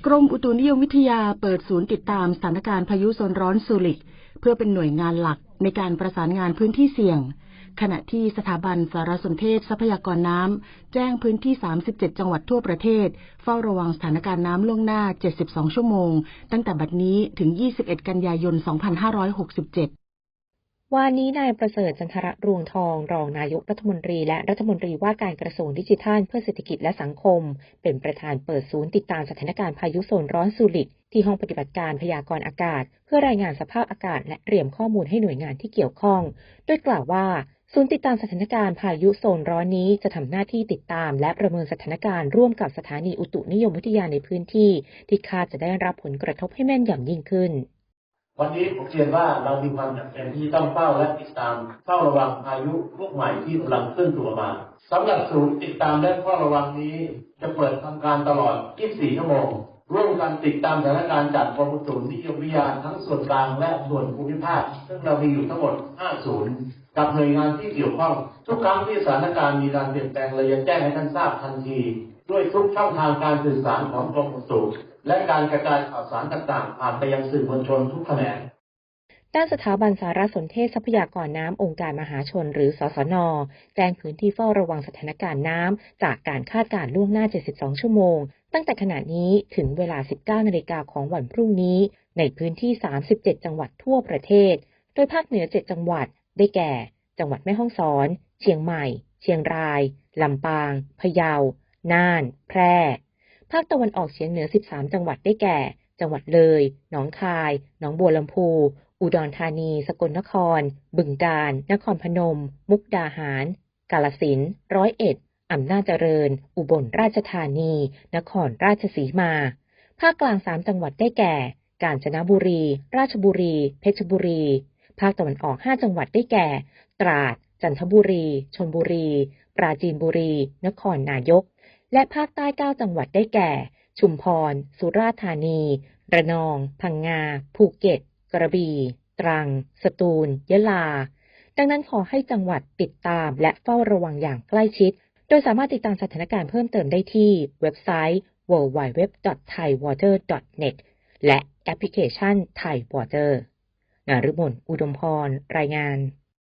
กรมอุตุนิยมวิทยาเปิดศูนย์ติดตามสถานการณ์พายุโซนร้อนซูริกเพื่อเป็นหน่วยงานหลักในการประสานงานพื้นที่เสี่ยงขณะที่สถาบันสารสนเทศทรัพยากรน้ำแจ้งพื้นที่37จังหวัดทั่วประเทศเฝ้าระวังสถานการณ์น้ำล่วงหน้า72ชั่วโมงตั้งแต่บัดนี้ถึง21กันยายน2567วันนี้นายประเสริฐจันทรรวงทองรองนายกรัฐมนตรีและรัฐมนตรีว่าการกระทรวงดิจิทัลเพื่อเศรษฐกิจและสังคมเป็นประธานเปิดศูนย์ติดตามสถานการณ์พายุโซนร้อนซูริกที่ห้องปฏิบัติการพยากรณ์อากาศเพื่อรายงานสภาพอากาศและเตรียมข้อมูลให้หน่วยงานที่เกี่ยวข้องโดยกล่าวว่าศูนย์ติดตามสถานการณ์พายุโซนร้อนนี้จะทำหน้าที่ติดตามและประเมินสถานการณ์ร่วมกับสถานีอุตุนิยมวิทยาในพื้นที่ที่คาดจะได้รับผลกระทบให้แม่นยำยิ่งขึ้นวันนี้ผมเรียนว่าเรามีความจำเป็นที่ต้องเฝ้าและติดตามเฝ้าระวังพายุลูกใหม่ที่กำลังเคลื่อนตัวมาสำหรับศูนย์ติดตามและเฝ้าระวังนี้จะเปิดทำการตลอด 24 ชั่วโมงร่วมกันติดตามสถานการณ์จากกรมอุตุนิยมวิทยาทั้งส่วนกลางและส่วนภูมิภาคซึ่งเรามีอยู่ทั้งหมด 5 ศูนย์กับหน่วยงานที่เกี่ยวข้องทุกครั้งที่สถานการณ์มีการเปลี่ยนแปลงเราจะแจ้งให้ท่านทราบทันทีด้วยทุกช่องทางการสื่อสารของกรมอุตุและการกระจายข่าวสารต่างๆผ่านไปยังสื่อมวลชนทุกแขนงด้านสถาบันสารสนเทศทรัพยากรน้ำองค์การมหาชนหรือสสน.แจ้งพื้นที่เฝ้าระวังสถานการณ์น้ำจากการคาดการณ์ล่วงหน้า72ชั่วโมงตั้งแต่ขณะนี้ถึงเวลา 19 นาฬิกาของวันพรุ่งนี้ในพื้นที่37จังหวัดทั่วประเทศโดยภาคเหนือ7จังหวัดได้แก่จังหวัดแม่ฮ่องสอนเชียงใหม่เชียงรายลำปางพะเยาน่านแพร่ภาคตะวันออกเฉียงเหนือ13จังหวัดได้แก่จังหวัดเลยหนองคายหนองบัวลำพูอุดรธานีสกลนครบึงกาฬนครพนมมุกดาหารกาฬสินธุ์ร้อยเอ็ดอำนาจเจริญอุบลราชธานีนครราชสีมาภาคกลาง3จังหวัดได้แก่กาญจนบุรีราชบุรีเพชรบุรีภาคตะวันออก5จังหวัดได้แก่ตราดจันทบุรีชลบุรีปราจีนบุรีนครนายกและภาคใต้9จังหวัดได้แก่ชุมพรสุราษฎร์ธานีระนองพังงาภูเก็ตกระบี่ตรังสตูลยะลาดังนั้นขอให้จังหวัดติดตามและเฝ้าระวังอย่างใกล้ชิดโดยสามารถติดตามสถานการณ์เพิ่มเติมได้ที่เว็บไซต์ www.thaiwater.net และแอปพลิเคชัน Thai Water นฤมลอุดมพรรายงาน